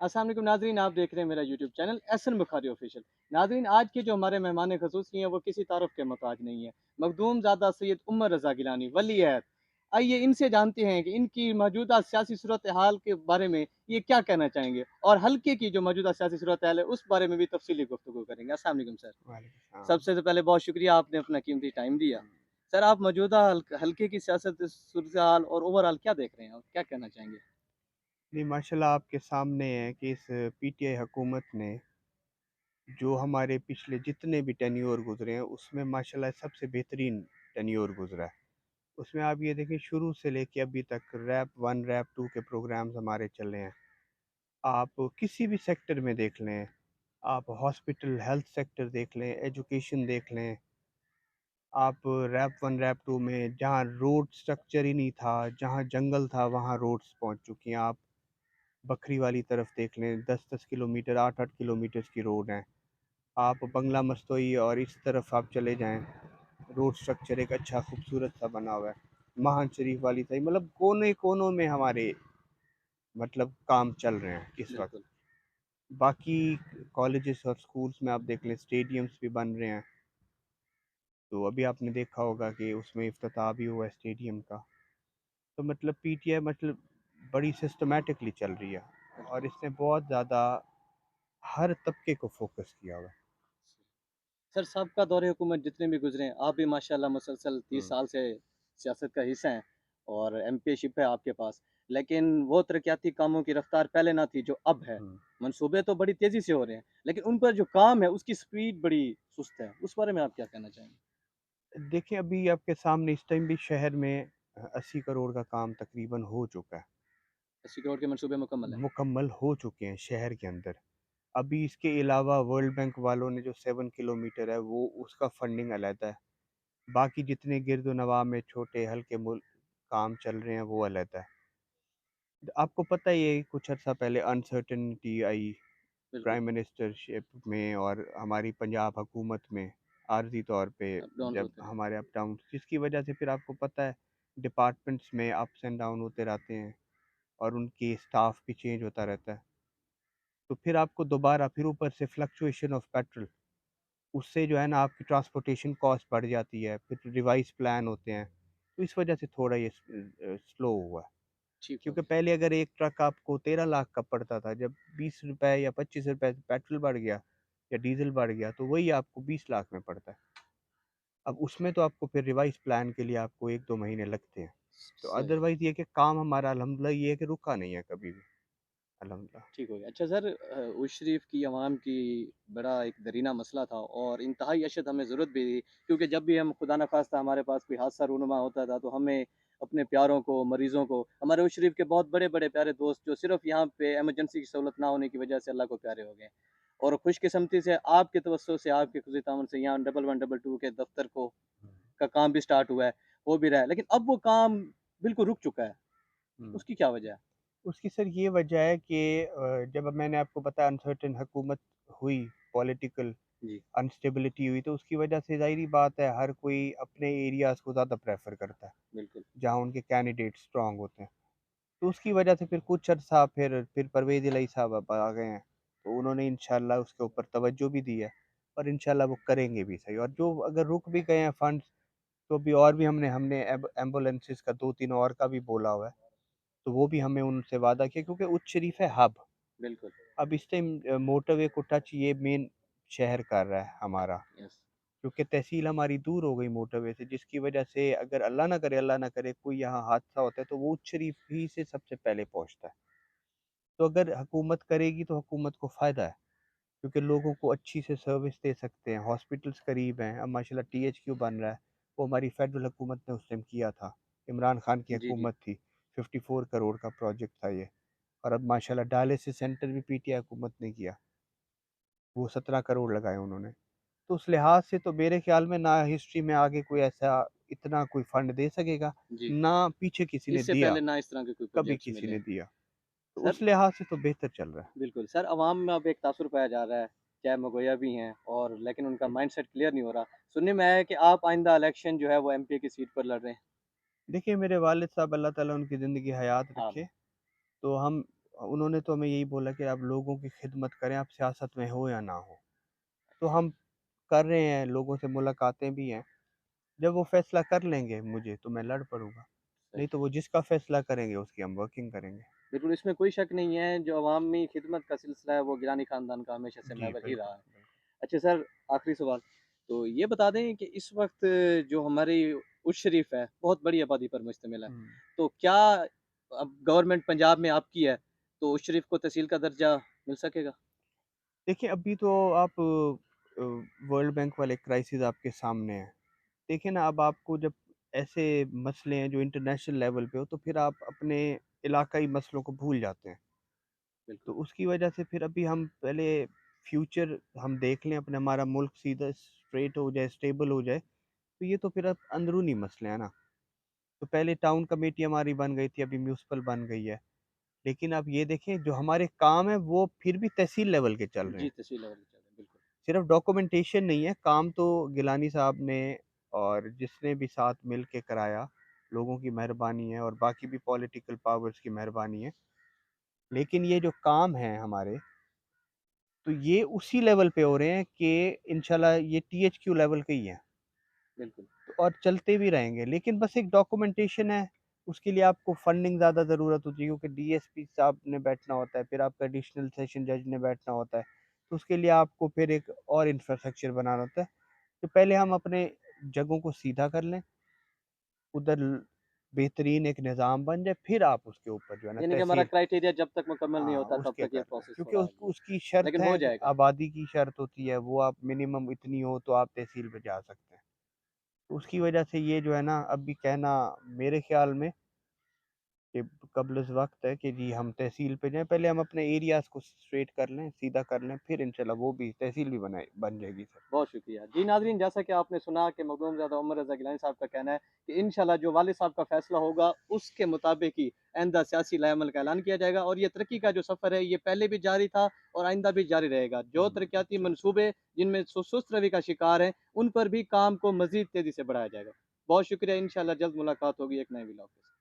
अस्सलाम वालेकुम नाज़रीन, आप देख रहे हैं मेरा YouTube channel Ehsan Bukhari official. नाज़रीन, आज के जो हमारे मेहमान ख़ुसूसी हैं वो किसी तारुफ के मोहताज नहीं है। मखदूम ज़ादा सैयद उमर रज़ा गिलानी वली अहद। आइए इनसे जानते हैं कि इनकी मौजूदा सियासी सूरत हाल के बारे में ये क्या कहना चाहेंगे और हल्के की जो मौजूदा सियासी सूरत हाल है उस बारे में भी तफसीली गुफ्तगू करेंगे। अस्सलाम वालेकुम सर। वालेकुम सलाम। सबसे तो पहले बहुत शुक्रिया, आपने अपना कीमती टाइम दिया। सर, आप मौजूदा हल्के की सियासत सूरत हाल और ओवरऑल क्या देख रहे हैं और क्या कहना चाहेंगे? नहीं, माशाल्लाह आपके सामने है कि इस पीटीआई हुकूमत ने जो हमारे पिछले जितने भी टेन्योर गुजरे हैं उसमें माशाल्लाह सबसे बेहतरीन टेन्योर गुजरा है। उसमें आप ये देखें, शुरू से लेके अभी तक रैप 1 रैप 2 के प्रोग्राम्स हमारे चले हैं। आप किसी भी सेक्टर में देख लें, आप हॉस्पिटल हेल्थ सेक्टर देख लें, एजुकेशन देख लें, आप रैप 1 रैप 2 में जहाँ रोड स्ट्रक्चर ही नहीं था, जहाँ जंगल था वहाँ रोड्स पहुँच चुकी हैं। आप बखरी वाली तरफ देख लें, 10-10 किलोमीटर 8-8 किलोमीटर की रोड हैं। आप बंगला मस्तोई और इस तरफ आप चले जाएं, रोड स्ट्रक्चर एक अच्छा खूबसूरत सा बना हुआ है। महान शरीफ वाली साइड, मतलब कोने कोनों में हमारे मतलब काम चल रहे हैं इस वक्त। बिल्कुल। बाकी कॉलेजेस और स्कूल्स में आप देख लें, स्टेडियम्स भी बन रहे हैं। तो अभी आपने देखा होगा कि उसमें इफ्तिताह भी हुआ है स्टेडियम का। तो मतलब पीटीआई मतलब बड़ी सिस्टमेटिकली चल रही है और इसने बहुत ज़्यादा हर तबके को फोकस किया हुआ है। सर, सबका दौरे हुकूमत जितने भी गुज़रे हैं, आप भी माशाल्लाह मुसलसल 30 हुँ, साल से सियासत का हिस्सा हैं और एमपीशिप है आपके पास। लेकिन वो तरक्याती कामों की रफ़्तार पहले ना थी जो अब है। हुँ। मंसूबे तो बड़ी तेज़ी से हो रहे हैं, लेकिन उन पर जो काम है उसकी स्पीड बड़ी सुस्त है। उस बारे में आप क्या कहना चाहेंगे? देखिए, अभी आपके सामने इस टाइम भी शहर में 80 करोड़ का काम तकरीबन हो चुका है। 80 करोड़ के मंसूबे मुकम्मल हैं। मुकम्मल हो चुके हैं शहर के अंदर। अभी इसके अलावा वर्ल्ड बैंक वालों ने जो 7 किलोमीटर है वो उसका फंडिंग अलग है। बाकी जितने गिर्द-ओ-नवाह में छोटे हल्के मुल काम चल रहे हैं वो अलग है। आपको पता ही है कुछ अर्सा पहले अनसर्टेनिटी आई बिल्कुल। प्राइम मिनिस्टरशिप में और हमारी पंजाब हुकूमत में आर्जी तौर पे, अप-डाउन्स जब होते रहे। हमारे अप डाउन जिसकी वजह से फिर आपको पता है डिपार्टमेंट्स में अप्स एंड डाउन होते रहते हैं और उनकी स्टाफ भी चेंज होता रहता है। तो फिर आपको दोबारा फिर ऊपर से फ्लक्चुएशन ऑफ पेट्रोल, उससे जो है ना आपकी ट्रांसपोर्टेशन कॉस्ट बढ़ जाती है, फिर रिवाइज़ प्लान होते हैं। तो इस वजह से थोड़ा ये स्लो हुआ है। ठीक हो क्योंकि गया। पहले अगर एक ट्रक आपको 13 लाख का पड़ता था, जब 20 रुपए या 25 रुपए पेट्रोल बढ़ गया या डीज़ल बढ़ गया, तो वही आपको 20 लाख में पड़ता है। अब उसमें तो आपको फिर रिवाइज़ प्लान के लिए आपको 1-2 महीने लगते हैं। तो सही। अदरवाइज़ ये है कि काम हमारा अल्हम्दुलिल्लाह ये है कि रुका नहीं है कभी भी, अल्हम्दुलिल्लाह। ठीक हो गया। अच्छा सर, उस शरीफ की अवाम की बड़ा एक दरीना मसला था और इंतहाई अशद हमें ज़रूरत भी थी, क्योंकि जब भी हम खुदा न ख़ास्ता हमारे पास कोई हादसा रूनुमा होता था तो हमें अपने प्यारों को, मरीज़ों को, हमारे उस शरीफ के बहुत बड़े-बड़े प्यारे दोस्त जो सिर्फ़ यहाँ पे इमरजेंसी की सहूलत ना होने की वजह से अल्लाह को प्यारे हो गए। और खुशकिस्मती से आपके तवज्जो से, आपके ख़ुशी ताउन से यहाँ 1122 के दफ़्तर को का काम भी स्टार्ट हुआ है, हो भी रहा है। लेकिन अब वो काम बिल्कुल रुक चुका है। हुँ। उसकी क्या वजह है? उसकी सर ये वजह है कि जब मैंने आपको बताया अनसर्टेन हुकूमत हुई, पॉलिटिकल जी। अनस्टेबिलिटी हुई, तो उसकी वजह से ज़ाहिर-सी बात है हर कोई अपने एरियाज़ को ज़्यादा प्रेफ़र करता है, बिल्कुल। जहाँ उनके कैंडिडेट स्ट्रॉन्ग होते हैं। तो उसकी वजह से फिर कुछ अर्सा फिर परवेज़ इलाही साहब अब आ गए हैं, तो उन्होंने इंशाअल्लाह उसके ऊपर तवज्जो भी दी है और इंशाअल्लाह वो करेंगे भी सही। और जो अगर रुक भी गए हैं फंड्स, तो अभी और भी हमने हमने एम्बुलेंसेस का 2-3 और का भी बोला हुआ है, तो वो भी हमें उनसे वादा किया, क्योंकि उच्च शरीफ है हब। बिल्कुल। अब इस टाइम मोटरवे को टच ये मेन शहर कर रहा है हमारा, यस। क्योंकि तहसील हमारी दूर हो गई मोटरवे से, जिसकी वजह से अगर अल्लाह ना करे कोई यहाँ हादसा होता है तो वो उच्च शरीफ ही से सबसे पहले पहुँचता है। तो अगर हुकूमत करेगी तो हुकूमत को फ़ायदा है, क्योंकि लोगों को अच्छी से सर्विस दे सकते हैं, हॉस्पिटल्स करीब हैं। अब माशाल्लाह टीएचक्यू बन रहा है, वो हमारी फेडरल हुकूमत ने उस टाइम किया था, इमरान खान की जी, जी। हुकूमत थी, 54 करोड़ का प्रोजेक्ट था ये। और अब माशाल्लाह डायलिसिस सेंटर भी पीटीआई हुकूमत ने किया, वो 17 करोड़ लगाए उन्होंने। तो उस लिहाज से तो मेरे ख्याल में ना हिस्ट्री में आगे कोई ऐसा इतना कोई फंड दे सकेगा, जी। ना पीछे किसी ने इससे दिया, पहले ना इस तरह के कोई कभी प्रोजेक्ट्स किसी मिले ने हैं। दिया। तो सर, उस लिहाज से तो बेहतर चल रहा है। बिल्कुल। सर, अवाम में अब एक तासुर पाया जा रहा है, चाहे मगोया भी हैं और लेकिन उनका माइंडसेट क्लियर नहीं हो रहा। सुनने में आया है कि आप आइंदा इलेक्शन जो है वो एमपी की सीट पर लड़ रहे हैं। देखिए, मेरे वालिद साहब अल्लाह ताला उनकी ज़िंदगी हयात रखे, आमीन। तो हम उन्होंने तो हमें यही बोला कि आप लोगों की खिदमत करें, आप सियासत में हो या ना हो। तो हम कर रहे हैं, लोगों से मुलाकातें भी हैं। जब वो फ़ैसला कर लेंगे मुझे, तो मैं लड़ पड़ूँगा, सही। नहीं तो वो जिसका फ़ैसला करेंगे उसकी हम वर्किंग करेंगे। बिल्कुल, इसमें कोई शक नहीं है, जो अवामी खिदमत का सिलसिला है, वो गिलानी ख़ानदान का हमेशा से जी, महवर ही रहा बिल्कुल, है। बिल्कुल। अच्छा सर, आखिरी सवाल, तो ये बता दें कि इस वक़्त जो हमारी उर्स शरीफ है, बहुत बड़ी आबादी पर मुश्तमिल है। हुँ। तो क्या अब गवर्नमेंट पंजाब में आपकी है, तो उर्स शरीफ को तहसील का दर्जा मिल सकेगा? देखिए, अभी तो आप वर्ल्ड बैंक वाले क्राइसिस आपके सामने हैं। देखिए ना, अब आपको जब ऐसे मसले हैं जो इंटरनेशनल लेवल पे हो, तो फिर आप अपने इलाकाई मसलों को भूल जाते हैं। तो बिल्कुल, उसकी वजह से फिर अभी हम पहले फ्यूचर हम देख लें, अपने हमारा मुल्क सीधा स्ट्रेट हो जाए, स्टेबल हो जाए, तो ये तो फिर अब अंदरूनी मसले हैं ना। तो पहले टाउन कमेटी हमारी बन गई थी, अभी म्यूनिसिपल बन गई है। लेकिन आप ये देखें, जो हमारे काम हैं वो फिर भी तहसील लेवल के चल रहे जी, हैं। तहसील लेवल पे चल रहा है, बिल्कुल। सिर्फ डॉक्यूमेंटेशन नहीं है, काम तो गिलानी साहब ने और जिसने भी साथ मिल के कराया, लोगों की मेहरबानी है और बाकी भी पॉलिटिकल पावर्स की मेहरबानी है। लेकिन ये जो काम हैं हमारे, तो ये उसी लेवल पे हो रहे हैं कि इंशाल्लाह ये टीएचक्यू लेवल के ही हैं। बिल्कुल, तो और चलते भी रहेंगे, लेकिन बस एक डॉक्यूमेंटेशन है, उसके लिए आपको फंडिंग ज़्यादा ज़रूरत होती है, क्योंकि डीएसपी साहब ने बैठना होता है, फिर आपका एडिशनल सेशन जज ने बैठना होता है, तो उसके लिए आपको फिर एक और इंफ्रास्ट्रक्चर बनाना होता है। तो पहले हम अपने जगहों को सीधा कर लें, उधर बेहतरीन एक निज़ाम बन जाए, फिर आप उसके ऊपर जो है ना यानी कि हमारा तहसील। क्राइटेरिया जब तक मुकम्मल नहीं हाँ, होता, तब उसके तक ये कर लें, प्रोसेस क्योंकि थोड़ा ये उसकी शर्त लेकिन हो है कि जाएगा। आबादी की शर्त होती है, वो आप मिनिमम इतनी हो तो आप तहसील पे जा सकते हैं। तो उसकी वजह से ये जो है ना, अभी कहना मेरे ख़्याल में कि कब्ल वक़्त है कि जी हम तहसील पे जाएँ, पहले हम अपने एरियाज़ को स्ट्रेट कर लें, सीधा कर लें, फिर इंशाल्लाह वो भी तहसील भी बन जाएगी सर। बहुत शुक्रिया। जी नाज़रीन, जैसा कि आपने सुना कि मखदूमज़ादा उमर रज़ा गिलानी साहब का कहना है कि इंशाअल्लाह जो वालिद साहब का फ़ैसला होगा, उसके मुताबिक ही आइंदा सियासी लाएमल का ऐलान किया जाएगा और ये तरक्की का जो सफ़र है, ये पहले भी जारी था और आइंदा भी जारी रहेगा। जो तरक्याती अच्छा। मंसूबे जिनमें सुस्त रवि का शिकार हैं, उन पर भी काम को मज़ीद तेज़ी से बढ़ाया जाएगा। बहुत शुक्रिया, इंशाअल्लाह जल्द मुलाकात होगी एक नए व्लॉग के साथ।